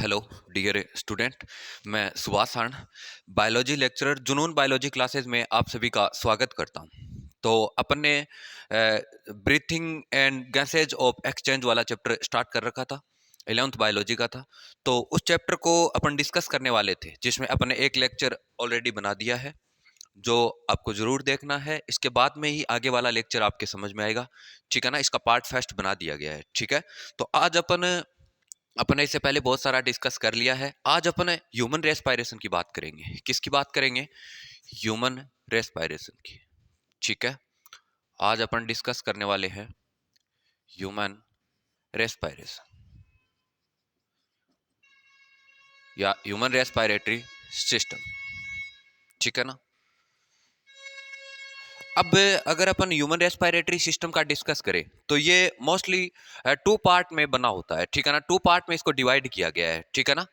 Hello dear student. मैं सुभाष हार्ण, biology lecturer Junoon biology classes में आप सभी का स्वागत करता हूं। तो अपन ने breathing and gases of exchange वाला चैप्टर स्टार्ट कर रखा था, 11th बायोलॉजी का था। तो उस चैप्टर को अपन डिस्कस करने वाले थे, जिसमें अपन ने एक लेक्चर ऑलरेडी बना दिया है जो आपको जरूर देखना है। इसके बाद में ही आगे वाला लेक्चर आपके समझ में आएगा, ठीक है ना। इसका पार्ट फर्स्ट बना दिया गया है, ठीक है। तो आज अपन इससे पहले बहुत सारा डिस्कस कर लिया है। आज अपन ह्यूमन रेस्पिरेशन की बात करेंगे। किसकी बात करेंगे? ह्यूमन रेस्पिरेशन की, ठीक है। आज अपन डिस्कस करने वाले हैं ह्यूमन रेस्पिरेशन या ह्यूमन रेस्पिरेटरी सिस्टम, ठीक है ना। अब अगर अपन ह्यूमन रेस्पिरेटरी सिस्टम का डिस्कस करें तो ये मोस्टली टू पार्ट में बना होता है, ठीक है ना। टू पार्ट में इसको डिवाइड किया गया है, ठीक है ना।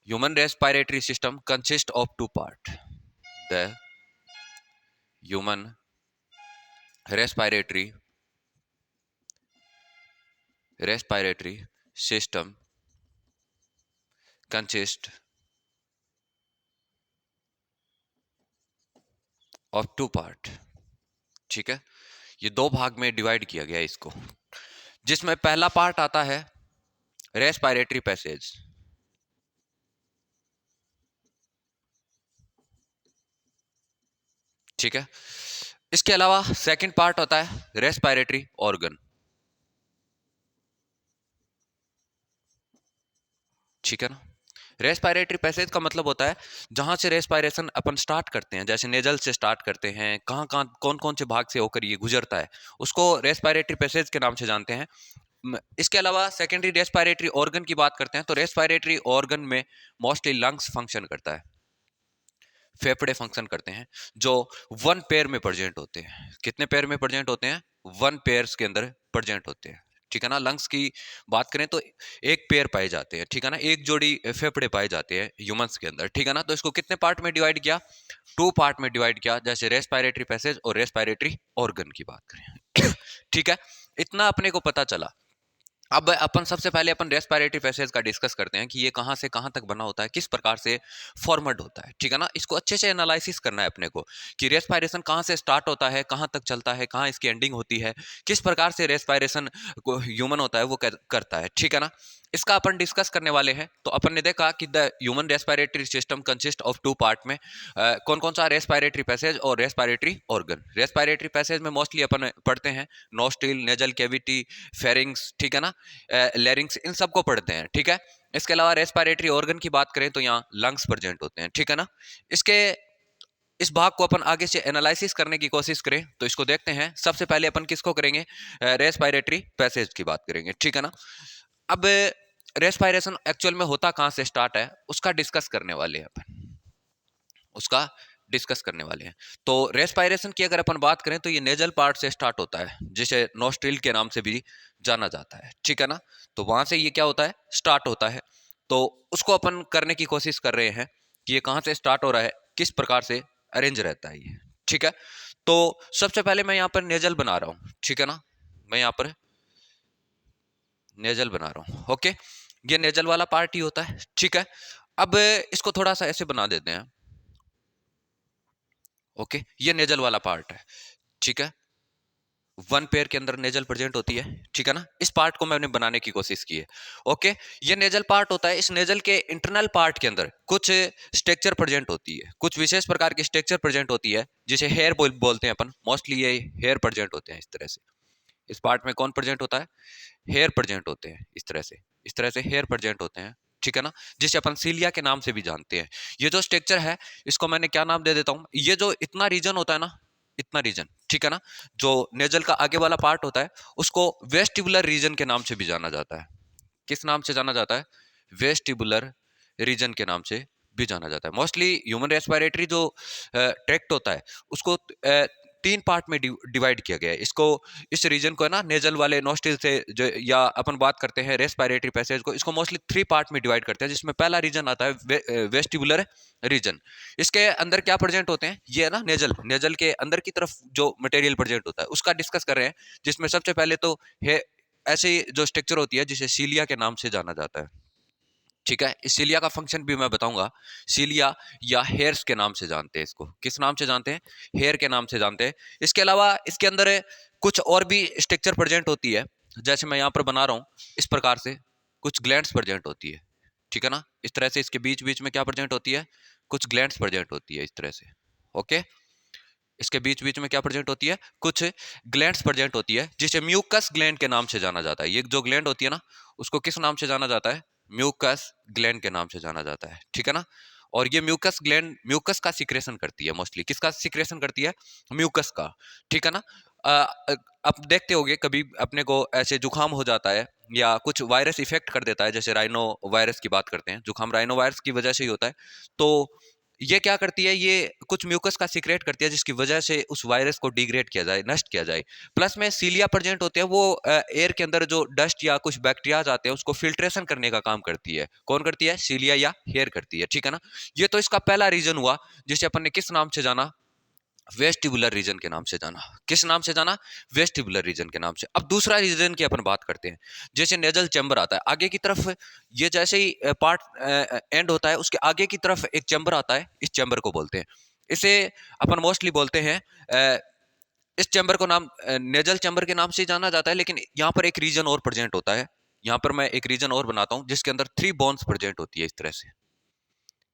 Human respiratory system consist of two part, the human respiratory system consist of two part, ठीक है। ये दो भाग में डिवाइड किया गया है इसको, जिसमें पहला पार्ट आता है रेस्पिरेटरी पैसेज, ठीक है। इसके अलावा सेकंड पार्ट होता है रेस्पिरेटरी ऑर्गन, ठीक है ना। रेस्पिरेटरी पैसेज का मतलब होता है जहां से रेस्पिरेशन अपन स्टार्ट करते हैं, जैसे नेजल से स्टार्ट करते हैं, कहां कहां कौन कौन से भाग से होकर ये गुजरता है, उसको रेस्पिरेटरी पैसेज के नाम से जानते हैं। इसके अलावा सेकेंडरी रेस्पिरेटरी ऑर्गन की बात करते हैं तो रेस्पिरेटरी ऑर्गन में मोस्टली लंग्स फंक्शन करता है, फेफड़े फंक्शन करते हैं, जो वन पेयर में प्रेजेंट होते हैं। कितने पेयर में प्रेजेंट होते हैं? वन पेयर्स के अंदर प्रेजेंट होते हैं, ठीक है ना। लंग्स की बात करें तो एक पेयर पाए जाते हैं, ठीक है ना। एक जोड़ी फेफड़े पाए जाते हैं ह्यूमंस के अंदर, ठीक है ना। तो इसको कितने पार्ट में डिवाइड किया? टू पार्ट में डिवाइड किया, जैसे रेस्पिरेटरी पैसेज और रेस्पिरेटरी ऑर्गन की बात करें ठीक है। इतना अपने को पता चला। अब अपन सबसे पहले अपन रेस्पिरेटरी पैसेज का डिस्कस करते हैं कि ये कहां से कहां तक बना होता है, किस प्रकार से फॉर्मेट होता है, ठीक है ना। इसको अच्छे से एनालिसिस करना है अपने को कि रेस्पिरेशन कहां से स्टार्ट होता है, कहां तक चलता है, कहां इसकी एंडिंग होती है, किस प्रकार से रेस्पिरेशन को ह्यूमन होता है वो करता है, ठीक है ना। इसका अपन डिस्कस करने वाले हैं। तो अपन ने देखा कि the human respiratory system consist of two part में कौन कौन सा? रेस्पिरेटरी पैसेज और रेस्पिरेटरी ऑर्गन। रेस्पिरेटरी पैसेज में मोस्टली अपन पढ़ते हैं नोस्ट्रिल, नेजल कैविटी, फेरिंग्स, ठीक है ना, लैरिंग्स, इन सबको पढ़ते हैं, ठीक है। इसके अलावा रेस्पिरेटरी ऑर्गन की बात करें तो यहाँ लंग्स प्रेजेंट होते हैं, ठीक है ना। इसके इस भाग को अपन आगे से एनालिसिस करने की कोशिश करें तो इसको देखते हैं। सबसे पहले अपन किसको करेंगे? रेस्पिरेटरी पैसेज की बात करेंगे, ठीक है ना। अब रेस्पिरेशन एक्चुअल में होता कहां से स्टार्ट है उसका डिस्कस करने वाले हैं अपन, उसका डिस्कस करने वाले हैं। तो रेस्पिरेशन की अगर अपन बात करें तो ये नेजल पार्ट से स्टार्ट होता है, जिसे नोस्ट्रिल के नाम से भी जाना जाता है, ठीक है ना। तो वहां से ये क्या होता है? स्टार्ट होता है। तो उसको अपन करने की कोशिश कर रहे हैं कि ये कहां से स्टार्ट हो रहा है, किस प्रकार से अरेंज रहता है ये, ठीक है। तो सबसे पहले मैं यहाँ पर नेजल बना रहा हूं, ठीक है ना। मैं यहाँ पर नेजल बना रहा हूं, ओके। ये नेजल वाला पार्ट ही होता है, ठीक है। अब इसको थोड़ा सा ऐसे बना देते हैं, ओके। ये नेजल वाला पार्ट है, ठीक है। वन पेयर के अंदर नेजल प्रेजेंट होती है, ठीक है ना। इस पार्ट को मैंने बनाने की कोशिश की है, ओके। ये नेजल पार्ट होता है। इस नेजल के इंटरनल पार्ट के अंदर कुछ स्ट्रक्चर प्रेजेंट होती है, कुछ विशेष प्रकार की स्ट्रक्चर प्रेजेंट होती है, जिसे हेयर बोलते हैं अपन। मोस्टली ये हेयर प्रेजेंट होते हैं इस तरह से। इस पार्ट में कौन प्रेजेंट होता है? हेयर प्रेजेंट होते हैं इस तरह से, इस तरह से हेयर प्रेजेंट होते हैं, ठीक है ना, जिसे अपन सीलिया के नाम से भी जानते हैं। ये जो स्ट्रक्चर है इसको मैंने क्या नाम दे देता हूं? ये जो इतना रीजन होता है ना, इतना रीजन, ठीक है ना, जो नेजल का आगे वाला पार्ट होता है उसको वेस्टिबुलर रीजन के नाम से भी जाना जाता है। किस नाम से जाना जाता है? वेस्टिबुलर रीजन के नाम से भी जाना जाता है। मोस्टली ह्यूमन रेस्पिरेटरी जो ट्रैक्ट होता है उसको तीन पार्ट में डिवाइड किया गया है। इसको, इस रीजन को है ना, नेजल वाले नोस्ट्रिल से जो, या अपन बात करते हैं रेस्पिरेटरी पैसेज को, इसको मोस्टली थ्री पार्ट में डिवाइड करते हैं, जिसमें पहला रीजन आता है वेस्टिबुलर रीजन। इसके अंदर क्या प्रेजेंट होते हैं? ये है ना नेजल, नेजल के अंदर की तरफ जो मटेरियल प्रेजेंट होता है उसका डिस्कस कर रहे हैं, जिसमें सबसे पहले तो है ऐसी जो स्ट्रक्चर होती है जिसे सीलिया के नाम से जाना जाता है, ठीक है, इस सीलिया का फंक्शन भी मैं बताऊंगा। सीलिया या हेयर्स के नाम से जानते हैं इसको। किस नाम से जानते हैं? हेयर के नाम से जानते हैं। इसके अलावा इसके अंदर कुछ और भी स्ट्रक्चर प्रेजेंट होती है, जैसे मैं यहाँ पर बना रहा हूँ इस प्रकार से, कुछ ग्लैंड्स प्रेजेंट होती है, ठीक है ना। इस तरह से इसके बीच बीच में क्या प्रेजेंट होती है? कुछ ग्लैंड्स प्रेजेंट होती है इस तरह से। ओके, इसके बीच बीच में क्या प्रेजेंट होती है? कुछ ग्लैंड्स प्रेजेंट होती है, जिसे म्यूकस ग्लैंड के नाम से जाना जाता है। ये जो ग्लैंड होती है ना, उसको किस नाम से जाना जाता है? म्यूकस ग्लैंड के नाम से जाना जाता है, ठीक है ना। और ये म्यूकस ग्लैंड म्यूकस का सिक्रेशन करती है मोस्टली। किसका सिक्रेशन करती है? म्यूकस का, ठीक है ना। अब देखते होगे कभी अपने को ऐसे जुकाम हो जाता है या कुछ वायरस इफेक्ट कर देता है, जैसे राइनो वायरस की बात करते हैं, जुकाम राइनो वायरस की वजह से ही होता है। तो ये क्या करती है? ये कुछ म्यूकस का सीक्रेट करती है, जिसकी वजह से उस वायरस को डिग्रेड किया जाए, नष्ट किया जाए। प्लस में सीलिया प्रेजेंट होते हैं, वो एयर के अंदर जो डस्ट या कुछ बैक्टीरियाज आते हैं उसको फिल्ट्रेशन करने का काम करती है। कौन करती है? सीलिया या हेयर करती है, ठीक है ना। ये तो इसका पहला रीजन हुआ, जिसे अपन ने किस नाम से जाना? वेस्टिबुलर रीजन के नाम से जाना। किस नाम से जाना? वेस्टिबुलर रीजन के नाम से। अब दूसरा रीजन की अपन बात करते हैं। जैसे नेजल चैम्बर आता है आगे की तरफ, ये जैसे ही पार्ट एंड होता है, उसके आगे की तरफ एक चैम्बर आता है, इस चैम्बर को बोलते हैं, इसे अपन मोस्टली बोलते हैं इस चैम्बर को नाम नेजल चैम्बर के नाम से जाना जाता है। लेकिन यहाँ पर एक रीजन और प्रेजेंट होता है। यहाँ पर मैं एक रीजन और बनाता हूँ, जिसके अंदर 3 बोन्स प्रेजेंट होती है इस तरह से।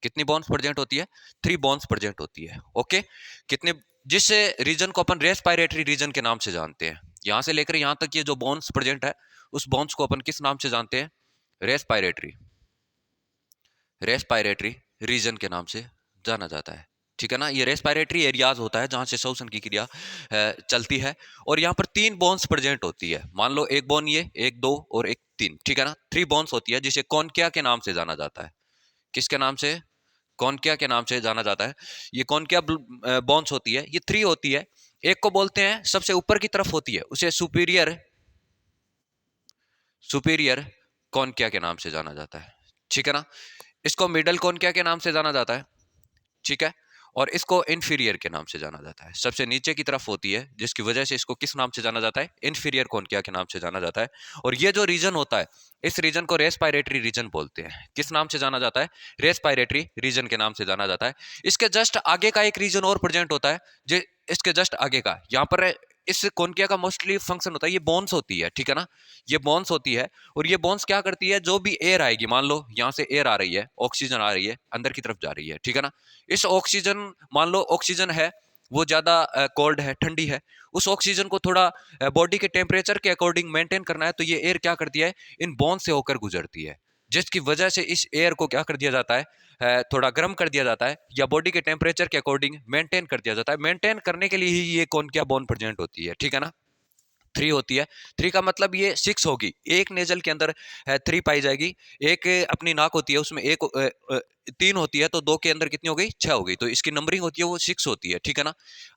कितनी बॉन्ड्स प्रेजेंट होती है? 3 बॉन्ड्स प्रेजेंट होती है। ओके, कितने? जिस रीजन को अपन रेस्पिरेटरी रीजन के नाम से जानते हैं, यहां से लेकर यहां तक ये जो बॉन्ड्स प्रेजेंट है, उस बॉन्ड्स को अपन किस नाम से जानते हैं? रेस्पिरेटरी रेस्पिरेटरी रीजन के नाम से जाना जाता है, ठीक है ना। ये रेस्पिरेटरी एरियाज होता है जहां से श्वसन की क्रिया चलती है। और यहाँ पर 3 बोन्स प्रेजेंट होती है। मान लो एक बोन ये, एक, दो और एक, 3, ठीक है ना। 3 बोन्स होती है, जिसे कॉन्किया के नाम से जाना जाता है। किसके नाम से? कॉन्किया के नाम से जाना जाता है। ये कॉन्किया बॉन्स होती है, ये 3 होती है। एक को बोलते हैं सबसे ऊपर की तरफ होती है, उसे सुपीरियर सुपीरियर कॉन्किया के नाम से जाना जाता है, ठीक है ना। इसको मिडल कॉन्किया के नाम से जाना जाता है, ठीक है। और इसको इंफीरियर के नाम से जाना जाता है, सबसे नीचे की तरफ होती है, जिसकी वजह से इसको किस नाम से जाना जाता है? इंफीरियर कॉन्किया के नाम से जाना जाता है। और ये जो रीजन होता है, इस रीजन को रेस्पिरेटरी रीजन बोलते हैं। किस नाम से जाना जाता है? रेस्पिरेटरी रीजन के नाम से जाना जाता है। इसके जस्ट आगे का एक रीजन और प्रेजेंट होता है, जो इसके जस्ट आगे का, यहाँ पर इस कॉन्किया का मोस्टली फंक्शन होता है, ये बोन्स होती है, ठीक है ना। ये बोन्स होती है, और ये बोन्स क्या करती है? जो भी एयर आएगी, मान लो यहाँ से एयर आ रही है, ऑक्सीजन आ रही है, अंदर की तरफ जा रही है, ठीक है ना। इस ऑक्सीजन, मान लो ऑक्सीजन है, वो ज्यादा कोल्ड है, ठंडी है, उस ऑक्सीजन को थोड़ा बॉडी के टेम्परेचर के अकॉर्डिंग मेंटेन करना है, तो ये एयर क्या करती है? इन बॉन्ड से होकर गुजरती है, जिसकी वजह से इस एयर को क्या कर दिया जाता है? थोड़ा गर्म कर दिया जाता है, या बॉडी के टेम्परेचर के अकॉर्डिंग मेंटेन कर दिया जाता है। मेंटेन करने के लिए ही ये कौन क्या बॉन्ड प्रेजेंट होती है, ठीक है ना। 3 होती है। 3 का मतलब ये 6 होगी। एक नेजल के अंदर 3 पाई जाएगी। एक अपनी नाक होती है, उसमें 3 होती है, तो 2 के अंदर कितनी हो गई? 6 हो गई। तो इसकी नंबरिंग होती है वो 6 होती है, ठीक है ना।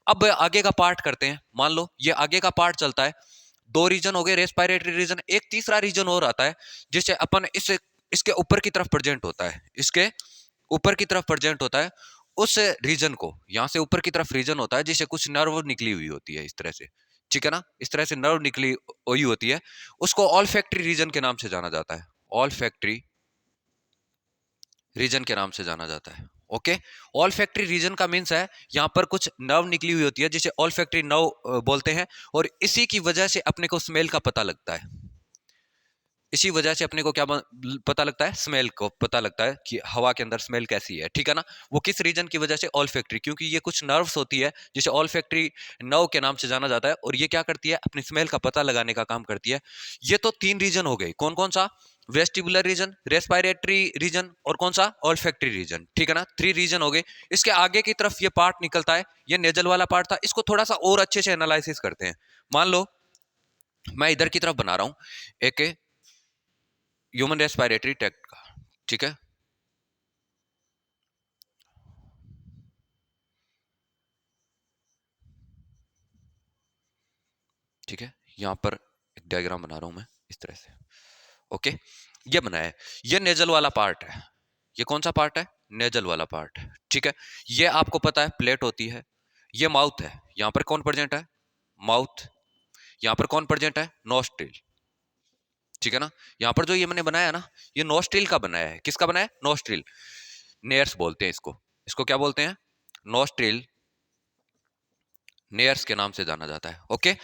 अब आगे का पार्ट करते हैं। मान लो ये आगे का पार्ट चलता है, 2 रीजन हो गए रेस्पिरेटरी रीजन। एक तीसरा रीजन और आता है, जिसे अपन इसके ऊपर की तरफ प्रेजेंट होता है, इसके ऊपर की तरफ प्रेजेंट होता है। उस रीजन को, यहां से ऊपर की तरफ रीजन होता है, जिसे कुछ नर्व निकली हुई होती है इस तरह से, ठीक है ना। इस तरह से नर्व निकली हुई होती है, उसको ऑल फैक्ट्री रीजन के नाम से जाना जाता है। ऑल फैक्ट्री रीजन के नाम से जाना जाता है। ओके, ऑल फैक्ट्री रीजन का मीन्स है यहाँ पर कुछ नर्व निकली हुई होती है, जिसे ऑल फैक्ट्री नर्व बोलते हैं। और इसी की वजह से अपने को स्मेल का पता लगता है। इसी वजह से अपने को क्या पता लगता है? स्मेल को पता लगता है कि हवा के अंदर स्मेल कैसी है, ठीक है ना। वो किस रीजन की वजह से? ऑल फैक्ट्री, क्योंकि ये कुछ नर्व्स होती है, जिसे ऑल फैक्ट्री नर्व के नाम से जाना जाता है। और ये क्या करती है? अपनी स्मेल का पता लगाने का काम करती है। ये तो 3 रीजन हो गए। कौन कौन सा? वेस्टिबुलर रीजन, रेस्पिरेटरी रीजन, और कौन सा? ऑल फैक्ट्री रीजन, ठीक है ना। 3 रीजन हो गए। इसके आगे की तरफ ये पार्ट निकलता है, ये नेजल वाला पार्ट था। इसको थोड़ा सा और अच्छे से एनालिसिस करते हैं। मान लो मैं इधर की तरफ बना रहा हूं एक ह्यूमन रेस्पिरेटरी ट्रैक्ट का, ठीक है। ठीक है, यहां पर एक डायग्राम बना रहा हूं मैं इस तरह से। ओके, ये बनाया है, ये नेजल वाला पार्ट है। ये कौन सा पार्ट है? नेजल वाला पार्ट है, ठीक है। ये आपको पता है प्लेट होती है। ये माउथ है, यहां पर कौन प्रेजेंट है? माउथ। यहां पर कौन प्रेजेंट है? नोस्ट्रिल। ठीक है ना। यहाँ पर जो ये मैंने बनाया ना, ये नोस्ट्रिल का बनाया है। किसका बनाया है? नोस्ट्रिल। नेयर्स बोलते हैं इसको। इसको क्या बोलते हैं? नोस्ट्रिल, नेयर्स के नाम से जाना जाता है। ओके,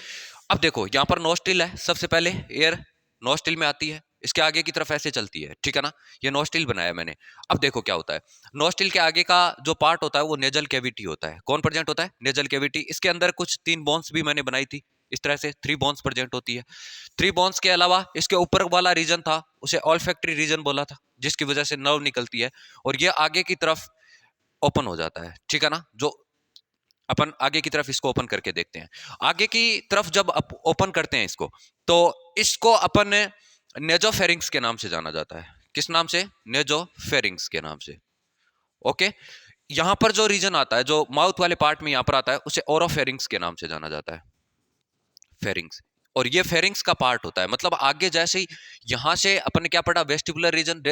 अब देखो यहाँ पर नोस्ट्रिल है, सबसे पहले एयर नोस्ट्रिल में आती है, इसके आगे की तरफ ऐसे चलती है, ठीक है ना। ये नोस्ट्रिल बनाया मैंने। अब देखो क्या होता है, नोस्ट्रिल के आगे का जो पार्ट होता है वो नेजल कैविटी होता है। कौन प्रेजेंट होता है? Nasal cavity. इसके अंदर कुछ 3 बोन्स भी मैंने बनाई थी, इस तरह से 3 बोन्स प्रेजेंट होती है। 3 बोन्स के अलावा इसके ऊपर वाला रीजन था, उसे ऑल्फैक्टरी रीजन बोला था, जिसकी वजह से नर्व निकलती है और ये आगे की तरफ ओपन हो जाता है, ठीक है ना। जो अपन आगे की तरफ इसको ओपन करके देखते हैं। आगे की तरफ जब ओपन करते हैं इसको, तो इसको अपन नेजोफेरिंक्स के नाम से जाना जाता है। किस नाम से? नेजोफेरिंक्स के नाम से। ओके, यहां पर जो रीजन आता है, जो माउथ वाले पार्ट में यहां पर आता है, उसे ओरोफेरिंक्स के नाम से जाना जाता है। फेरिंग्स। और ये फेरिंग्स का पार्ट होता है, मतलब आगे जैसे ही यहां से अपन ने क्या पढ़ा? वेस्टिबुलर रीजन,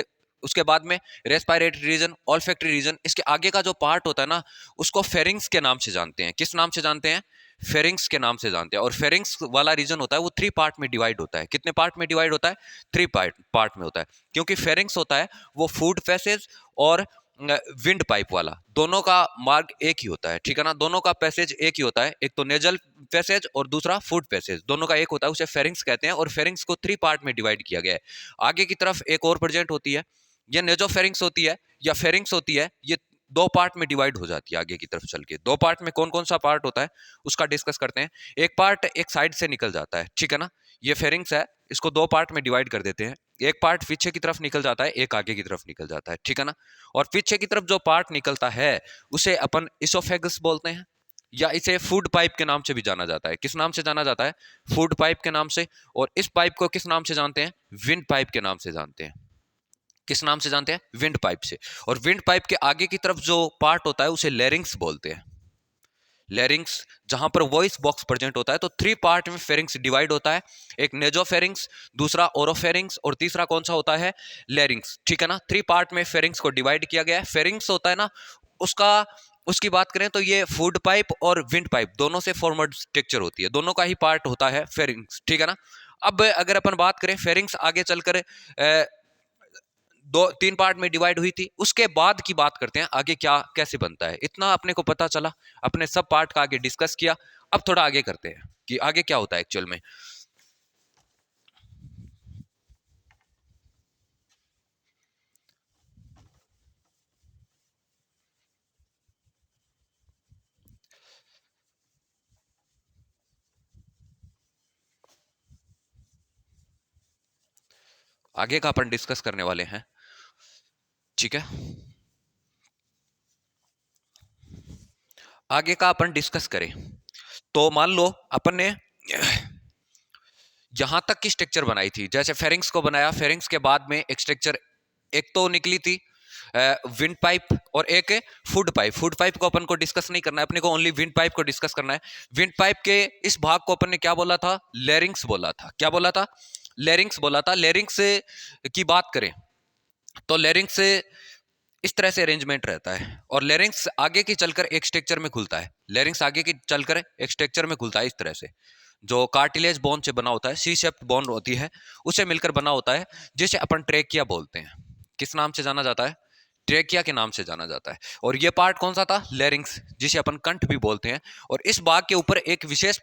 उसके बाद में रेस्पिरेटरी रीजन, ऑल्फैक्टरी रीजन, इसके आगे का जो पार्ट होता है ना, उसको फेरिंग्स के नाम से जानते हैं। किस नाम से जानते हैं? फेरिंग्स के नाम से जानते हैं। और फेरिंग्स वाला रीजन होता है वो 3 पार्ट में डिवाइड होता है। कितने पार्ट में डिवाइड होता है? 3 पार्ट में होता है। क्योंकि फेरिंग्स होता है वो फूड पैसेज और विंड पाइप वाला, दोनों का मार्ग एक ही होता है, ठीक है ना। दोनों का पैसेज एक ही होता है, एक तो नेजल पैसेज और दूसरा फूड पैसेज, दोनों का एक होता है, उसे फेरिंग्स कहते हैं। और फेरिंग्स को 3 पार्ट में डिवाइड किया गया है। आगे की तरफ एक और प्रेजेंट होती है, ये नेजोफेरिंग्स होती है या फेरिंग्स होती है। ये 2 पार्ट में डिवाइड हो जाती है आगे की तरफ चल के। 2 पार्ट में कौन कौन सा पार्ट होता है उसका डिस्कस करते हैं। एक पार्ट एक साइड से निकल जाता है, ठीक है ना। ये फेरिंग्स है, इसको 2 पार्ट में डिवाइड कर देते हैं। एक पार्ट पीछे की तरफ निकल जाता है, एक आगे की तरफ निकल जाता है, ठीक है ना। और पीछे की तरफ जो पार्ट निकलता है उसे अपन इसोफेगस बोलते हैं, या इसे फूड पाइप के नाम से भी जाना जाता है। किस नाम से जाना जाता है? फूड पाइप के नाम से। और इस पाइप को किस नाम से जानते हैं? विंड पाइप के नाम से जानते हैं। किस नाम से जानते हैं? विंड पाइप से। और विंड पाइप के आगे की तरफ जो पार्ट होता है उसे लेरिंग्स बोलते हैं। लेरिंग्स, जहां पर वॉइस बॉक्स प्रेजेंट होता है। तो 3 पार्ट में फेरिंग्स डिवाइड होता है, एक नेजोफेरिंग्स, दूसरा ओरोफेरिंग्स और तीसरा कौन सा होता है? लेरिंग्स, ठीक है ना। 3 पार्ट में फेरिंग्स को डिवाइड किया गया है। फेरिंग्स होता है ना, उसका उसकी बात करें तो ये फूड पाइप और विंड पाइप दोनों से फॉर्मड स्ट्रक्चर होती है, दोनों का ही पार्ट होता है फेरिंग्स, ठीक है ना। अब अगर अपन बात करें, फेरिंग्स आगे चलकर 2-3 पार्ट में डिवाइड हुई थी, उसके बाद की बात करते हैं आगे क्या कैसे बनता है। इतना अपने को पता चला, अपने सब पार्ट का आगे डिस्कस किया। अब थोड़ा आगे करते हैं कि आगे क्या होता है एक्चुअल में। आगे का अपन डिस्कस करने वाले हैं, ठीक है। आगे का अपन डिस्कस करें तो मान लो अपन ने यहां तक की स्ट्रक्चर बनाई थी, जैसे फेरिंग्स को बनाया, फेरिंग्स के बाद में एक स्ट्रक्चर एक तो निकली थी विंड पाइप और एक फूड पाइप। फूड पाइप को अपन को डिस्कस नहीं करना है, अपने को ओनली विंड पाइप को डिस्कस करना है। विंड पाइप के इस भाग को अपन ने क्या बोला था? लेरिंग्स बोला था। क्या बोला था? लेरिंग्स बोला था। लेरिंग्स की बात करें तो लेरिंग्स इस तरह से अरेंजमेंट रहता है, और लेरिंग्स आगे की चलकर एक स्ट्रक्चर में खुलता है। लेरिंग्स आगे की चलकर एक स्ट्रक्चर में खुलता है इस तरह से, जो कार्टिलेज बोन से बना होता है, सी शेप्ड बोन होती है, उसे मिलकर बना होता है, जिसे अपन ट्रेकिया बोलते हैं। किस नाम से जाना जाता है? ट्रेकिया के नाम से जाना जाता है। और ये पार्ट कौन सा था? लेरिंग्स, जिसे अपन कंठ भी बोलते हैं। और इस भाग के ऊपर एक विशेष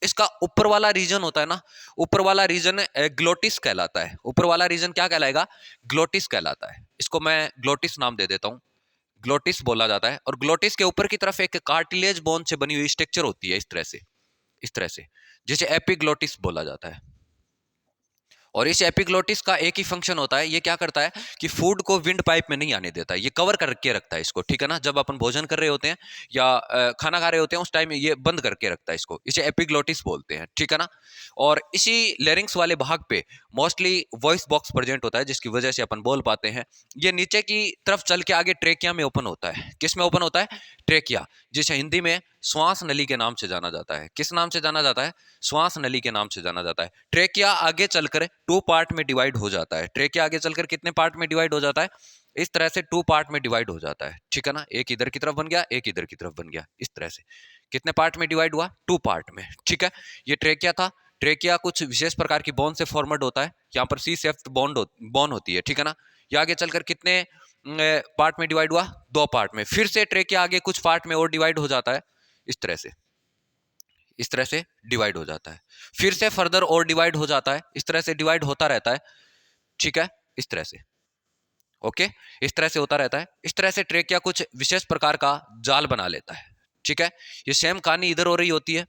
इसका ऊपर वाला रीजन होता है ना, ऊपर वाला रीजन ग्लोटिस कहलाता है। ऊपर वाला रीजन क्या कहलाएगा? ग्लोटिस कहलाता है। इसको मैं ग्लोटिस नाम दे देता हूं, ग्लोटिस बोला जाता है। और ग्लोटिस के ऊपर की तरफ एक कार्टिलेज बोन से बनी हुई स्ट्रक्चर होती है इस तरह से, इस तरह से, जिसे एपिग्लोटिस बोला जाता है। और इस एपिग्लोटिस का एक ही फंक्शन होता है, ये क्या करता है कि फूड को विंड पाइप में नहीं आने देता है, ये कवर करके रखता है इसको, ठीक है ना। जब अपन भोजन कर रहे होते हैं या खाना खा रहे होते हैं, उस टाइम ये बंद करके रखता है इसको, इसे एपिग्लोटिस बोलते हैं, ठीक है ना। और इसी लेरिंग्स वाले भाग पे मोस्टली वॉइस बॉक्स प्रेजेंट होता है, जिसकी वजह से अपन बोल पाते हैं। ये नीचे की तरफ चल के आगे ट्रेकिया में ओपन होता है। किस में ओपन होता है? ट्रेकिया, जिसे हिंदी में श्वास नली के नाम से जाना जाता है। किस नाम से जाना जाता है? श्वास नली के नाम से जाना जाता है। ट्रेकिया आगे चलकर 2 पार्ट में डिवाइड हो जाता है। ट्रेकिया आगे चलकर कितने पार्ट में डिवाइड हो जाता है? इस तरह से 2 पार्ट में डिवाइड हो जाता है, ठीक है ना। एक इधर की तरफ बन गया, एक इधर की तरफ बन गया, इस तरह से। कितने पार्ट में डिवाइड हुआ? 2 पार्ट में, ठीक है। ये ट्रेकिया था। ट्रेकिया कुछ विशेष प्रकार की बोन से फॉर्मेड होता है, यहाँ पर सी शेफ्ट बोन होती है, ठीक है ना। ये आगे चलकर कितने पार्ट में डिवाइड हुआ, 2 पार्ट में। फिर से ट्रेकिया आगे कुछ पार्ट में और डिवाइड हो जाता है, इस तरह से डिवाइड हो जाता है, फिर से फर्दर और डिवाइड हो जाता है, इस तरह से डिवाइड होता रहता है, ठीक है, इस तरह से, ओके, इस तरह से होता रहता है। इस तरह से ट्रेकिया कुछ विशेष प्रकार का जाल बना लेता है, ठीक है। ये सेम कहानी इधर हो रही होती है,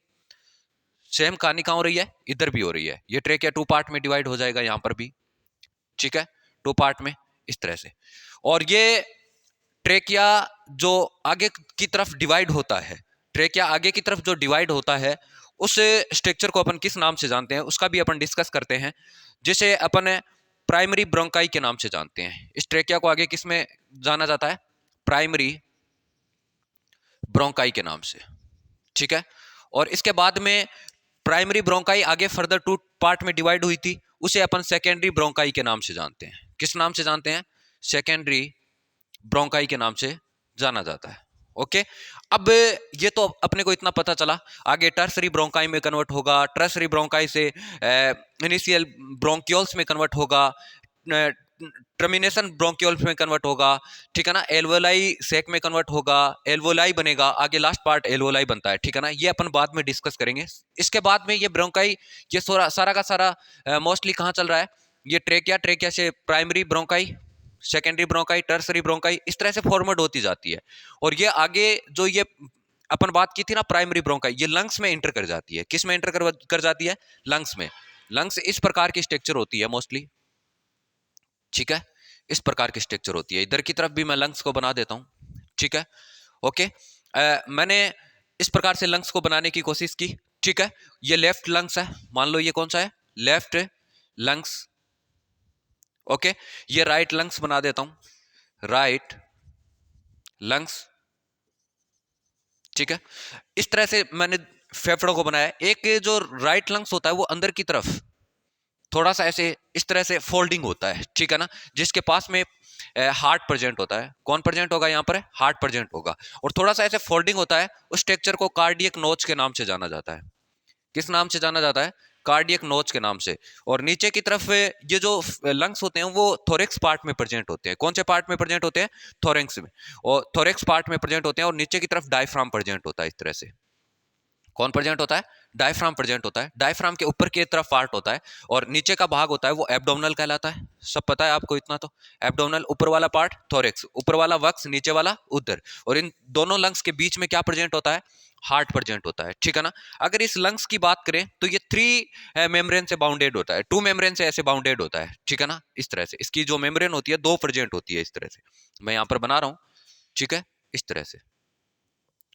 सेम कहानी कहां हो रही है, इधर भी हो रही है। ये ट्रेकिया 2 पार्ट में डिवाइड हो जाएगा यहां पर भी, ठीक है, 2 पार्ट में, इस तरह से। और ये ट्रेकिया जो आगे की तरफ डिवाइड होता है, ट्रेकिया आगे की तरफ जो डिवाइड होता है, उस स्ट्रक्चर को अपन किस नाम से जानते हैं उसका भी अपन डिस्कस करते हैं, जिसे अपन प्राइमरी ब्रोंकाई के नाम से जानते हैं। इस ट्रेकिया को आगे किस में जाना जाता है, प्राइमरी ब्रोंकाई के नाम से, ठीक है। और इसके बाद में प्राइमरी ब्रोंकाई आगे फर्दर 2 पार्ट में डिवाइड हुई थी, उसे अपन सेकेंडरी ब्रोंकाई के नाम से जानते हैं। किस नाम से जानते हैं, सेकेंडरी ब्रोंकाई के नाम से जाना जाता है, ओके। अब ये तो अपने को इतना पता चला, आगे टर्सरी ब्रोंकाई में कन्वर्ट होगा, टर्सरी ब्रोंकाई से इनिशियल ब्रोंक्यूल्स में कन्वर्ट होगा, टर्मिनेशन ब्रोंक्यूल्स में कन्वर्ट होगा, ठीक है ना, एल्वोलाई सेक में कन्वर्ट होगा, एल्वोलाई बनेगा, आगे लास्ट पार्ट एल्वोलाई बनता है, ठीक है ना। ये अपन बाद में डिस्कस करेंगे। इसके बाद में ये ब्रोंकाई, ये सारा का सारा मोस्टली कहाँ चल रहा है, ये ट्रेकिया से primary bronchi, secondary bronchi, tertiary bronchi, इस तरह से फॉर्मेट होती जाती है। और ये आगे जो ये अपन बात की थी ना प्राइमरी ब्रोंकाई, ये लंग्स में एंटर कर जाती है। किस में एंटर कर जाती है, लंग्स में। लंग्स इस प्रकार की स्ट्रक्चर होती है मोस्टली, ठीक है, इस प्रकार की स्ट्रक्चर होती है। इधर की तरफ भी मैं लंग्स को बना देता हूं, ठीक है, ओके। मैंने इस प्रकार से लंग्स को बनाने की कोशिश की, ठीक है। ये लेफ्ट लंग्स है, मान लो ये कौन सा है, लेफ्ट लंग्स, ओके। ये राइट लंग्स बना देता हूं, राइट लंग्स, ठीक है। इस तरह से मैंने फेफड़ों को बनाया। एक जो राइट लंग्स होता है वो अंदर की तरफ थोड़ा सा ऐसे इस तरह से फोल्डिंग होता है, ठीक है ना, जिसके पास में हार्ट प्रेजेंट होता है। कौन प्रेजेंट होगा यहाँ पर, हार्ट प्रेजेंट होगा, और थोड़ा सा ऐसे फोल्डिंग होता है। उस स्ट्रक्चर को कार्डियक नोच के नाम से जाना जाता है। किस नाम से जाना जाता है, कार्डियक नोच के नाम से। और नीचे की तरफ ये जो लंग्स होते हैं वो थोरेक्स पार्ट में प्रेजेंट होते हैं। कौन से पार्ट में प्रेजेंट होते हैं, थोरेक्स में, और थोरेक्स पार्ट में प्रेजेंट होते हैं। और नीचे की तरफ डायफ्राम प्रेजेंट होता है। इस तरह से कौन प्रेजेंट होता है, डायफ्राम प्रेजेंट होता है। डायफ्राम के ऊपर की तरफ पार्ट होता है और नीचे का भाग होता है वो एब्डोमिनल कहलाता है। सब पता है आपको इतना तो, एब्डोमिनल ऊपर वाला पार्ट थोरेक्स, ऊपर वाला वक्स, नीचे वाला उदर। और इन दोनों लंग्स के बीच में क्या प्रेजेंट होता है, हार्ट प्रेजेंट होता है, ठीक है ना। अगर इस लंग्स की बात करें तो ये 3 मेम्ब्रेन से बाउंडेड होता है, 2 मेम्ब्रेन से ऐसे बाउंडेड होता है, ठीक है ना। इस तरह से इसकी जो मेम्ब्रेन होती है 2 प्रेजेंट होती है। इस तरह से मैं यहाँ पर बना रहा हूँ, ठीक है, इस तरह से,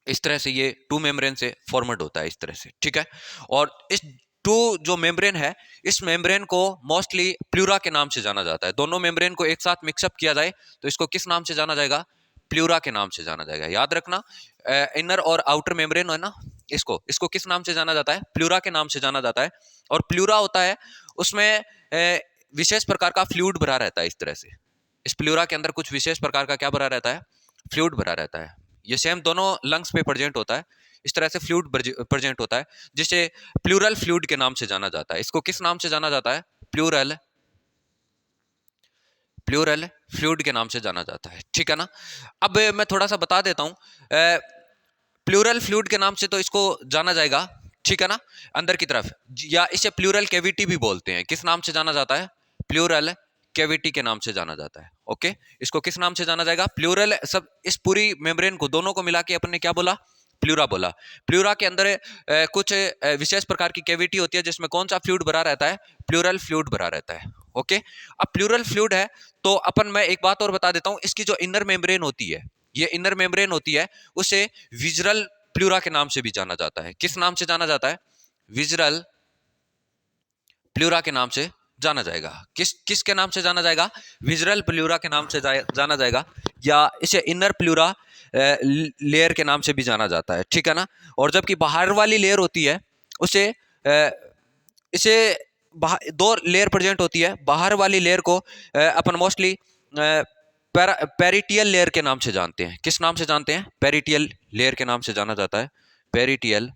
इस तरह से ये 2 मेम्ब्रेन से फॉर्मेड होता है, इस तरह से, ठीक है। और इस 2 जो मेम्ब्रेन है, इस मेम्ब्रेन को मोस्टली प्लूरा के नाम से जाना जाता है। दोनों मेम्ब्रेन को एक साथ मिक्सअप किया जाए तो इसको किस नाम से जाना जाएगा, प्लूरा के नाम से जाना जाएगा। याद रखना, इनर और आउटर मेम्ब्रेन है ना, इसको किस नाम से जाना जाता है, प्लूरा के नाम से जाना जाता है। और प्लूरा होता है उसमें विशेष प्रकार का फ्लूइड भरा रहता है। इस तरह से इस प्लूरा के अंदर कुछ विशेष प्रकार का क्या भरा रहता है, फ्लूइड भरा रहता है। ये सेम दोनों लंग्स पे प्रेजेंट होता है। इस तरह से फ्लूइड प्रेजेंट होता है जिसे प्लूरल फ्लूइड के नाम से जाना जाता है। इसको किस नाम से जाना जाता है, प्लूरल फ्लूइड के नाम से जाना जाता है, ठीक है ना। अब मैं थोड़ा सा बता देता हूं, प्लूरल फ्लूइड के नाम से तो इसको जाना जाएगा, ठीक है ना, अंदर की तरफ, या इसे प्लूरल कैविटी भी बोलते हैं। किस नाम से जाना जाता है, प्लूरल कैविटी के नाम से जाना जाता है, ओके। इसको किस नाम से जाना जाएगा, प्लूरल। सब इस पूरी मेम्ब्रेन को दोनों को मिला के अपन ने क्या बोला, प्लूरा बोला। प्लूरा के अंदर कुछ विशेष प्रकार की कैविटी होती है जिसमें कौन सा फ्लूइड भरा रहता है, प्लूरल फ्लूइड भरा रहता है, ओके। अब प्लूरल फ्लूइड है तो अपन, मैं एक बात और बता देता हूं, इसकी जो इनर मेम्ब्रेन होती है, ये इनर मेम्ब्रेन होती है, उसे विजरल प्लूरा के नाम से भी जाना जाता है। किस नाम से जाना जाता है, विजरल प्लूरा के नाम से जाना जाएगा। किसके नाम से जाना जाएगा, विजरल प्लूरा के नाम से जाना जाएगा, या इसे इनर प्लूरा लेयर के नाम से भी जाना जाता है, ठीक है ना। और जबकि बाहर वाली लेयर होती है उसे इसे 2 लेयर प्रेजेंट होती है। बाहर वाली लेयर को अपन मोस्टली पेरिटियल लेयर के नाम से जानते हैं। किस नाम से जानते हैं, पेरिटियल लेयर के नाम से जाना जाता है, पेरिटियल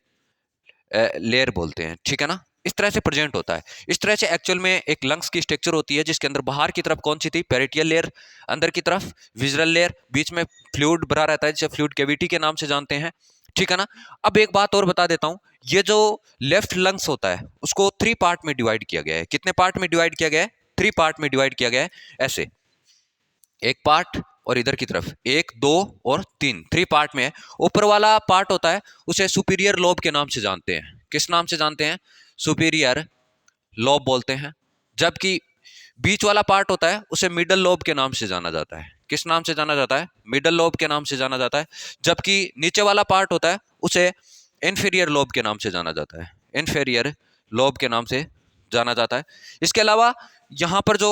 लेयर बोलते हैं, ठीक है ना। इस तरह से प्रेजेंट होता है। इस तरह से एक्चुअल में एक लंग्स की स्ट्रक्चर होती है, जिसके अंदर बाहर की तरफ कौन सी थी, पेरिटियल लेयर, अंदर की तरफ विजुअल लेयर, बीच में फ्लूइड भरा रहता है जिसे फ्लूइड कैविटी के नाम से जानते हैं, ठीक है ना। अब एक बात और बता देता हूं, ये जो लेफ्ट लंग्स होता है उसको 3 पार्ट में डिवाइड किया गया है। कितने पार्ट में डिवाइड किया गया है? 3 पार्ट में डिवाइड किया गया है। ऐसे एक पार्ट और इधर की तरफ 1 2 और 3, 3 पार्ट में है। ऊपर वाला पार्ट होता है उसे सुपीरियर लोब के नाम से जानते हैं। किस नाम से जानते हैं? सुपीरियर लोब बोलते हैं। जबकि बीच वाला पार्ट होता है उसे मिडल लोब के नाम से जाना जाता है। किस नाम से जाना जाता है? मिडल लोब के नाम से जाना जाता है। जबकि नीचे वाला पार्ट होता है उसे इंफीरियर लोब के नाम से जाना जाता है। इंफीरियर लोब के नाम से जाना जाता है। इसके अलावा यहां पर जो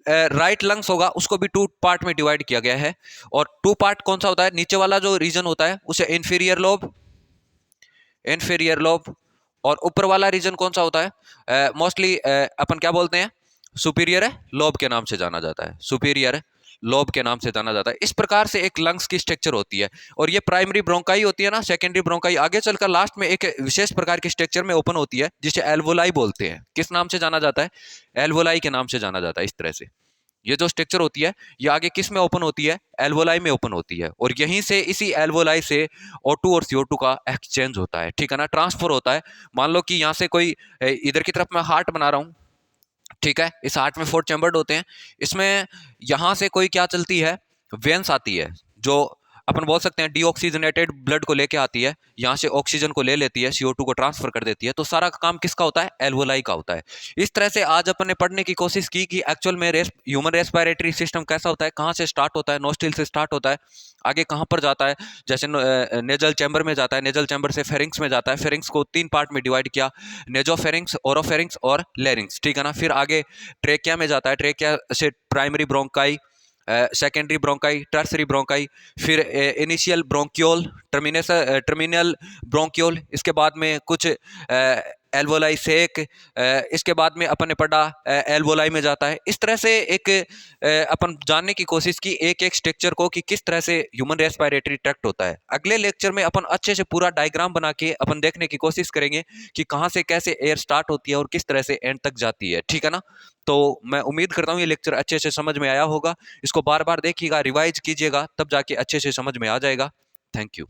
राइट लंग्स होगा उसको भी 2 पार्ट में डिवाइड किया गया है। और 2 पार्ट कौन सा होता है? नीचे वाला जो रीजन होता है उसे इंफीरियर लोब, इंफीरियर लोब, और ऊपर वाला रीजन कौन सा होता है? मोस्टली अपन क्या बोलते हैं? सुपीरियर लोब के नाम से जाना जाता है। सुपीरियर लोब के नाम से जाना जाता है। इस प्रकार से एक लंग्स की स्ट्रक्चर होती है। और ये प्राइमरी ब्रोंकाई होती है ना, सेकेंडरी ब्रोंकाई आगे चलकर लास्ट में एक विशेष प्रकार की स्ट्रक्चर में ओपन होती है जिसे एल्वोलाई बोलते हैं। किस नाम से जाना जाता है? एल्वोलाई के नाम से जाना जाता है। इस तरह से ये जो स्ट्रक्चर होती है ये आगे किस में ओपन होती है? एल्वोलाई में ओपन होती है। और यहीं से इसी एल्वोलाई से O2 और CO2 का एक्सचेंज होता है, ठीक है ना, ट्रांसफर होता है। मान लो कि यहाँ से कोई इधर की तरफ मैं हार्ट बना रहा हूँ, ठीक है, इस हार्ट में 4 चैम्बर्ड होते हैं। इसमें यहाँ से कोई क्या चलती है? वेन्स आती है जो अपन बोल सकते हैं डीऑक्सीजनेटेड ब्लड को लेके आती है, यहाँ से ऑक्सीजन को ले लेती है, CO2 को ट्रांसफर कर देती है। तो सारा काम किसका होता है? एल्वोलाई का होता है। इस तरह से आज अपन ने पढ़ने की कोशिश की कि एक्चुअल में ह्यूमन रेस्पिरेटरी सिस्टम कैसा होता है, कहाँ से स्टार्ट होता है, नोस्ट्रिल से स्टार्ट होता है, आगे कहाँ पर जाता है, जैसे नेजल चैम्बर में जाता है, नेजल चैम्बर से फेरिंग्स में जाता है, फेरिंग्स को 3 पार्ट में डिवाइड किया, नेजोफेरिंग्स, ओरोफेरिंग्स और लेरिंग्स, ठीक है ना। फिर आगे ट्रेकिया में जाता है, ट्रेकिया से primary bronchi, secondary bronchi, tertiary bronchi, फिर इनिशियल ब्रोंक्योल, टर्मिनल ब्रोंक्योल, इसके बाद में कुछ एल्वोलाई सेक, इसके बाद में अपन ने पढ़ा एल्वोलाई में जाता है। इस तरह से एक अपन जानने की कोशिश की एक एक स्ट्रक्चर को कि किस तरह से ह्यूमन रेस्पिरेटरी ट्रैक्ट होता है। अगले लेक्चर में अपन अच्छे से पूरा डायग्राम बना के अपन देखने की कोशिश करेंगे कि कहाँ से कैसे एयर स्टार्ट होती है और किस तरह से एंड तक जाती है, ठीक है ना। तो मैं उम्मीद करता हूँ ये लेक्चर अच्छे से समझ में आया होगा। इसको बार बार देखिएगा, रिवाइज कीजिएगा, तब जाके अच्छे से समझ में आ जाएगा। Thank you.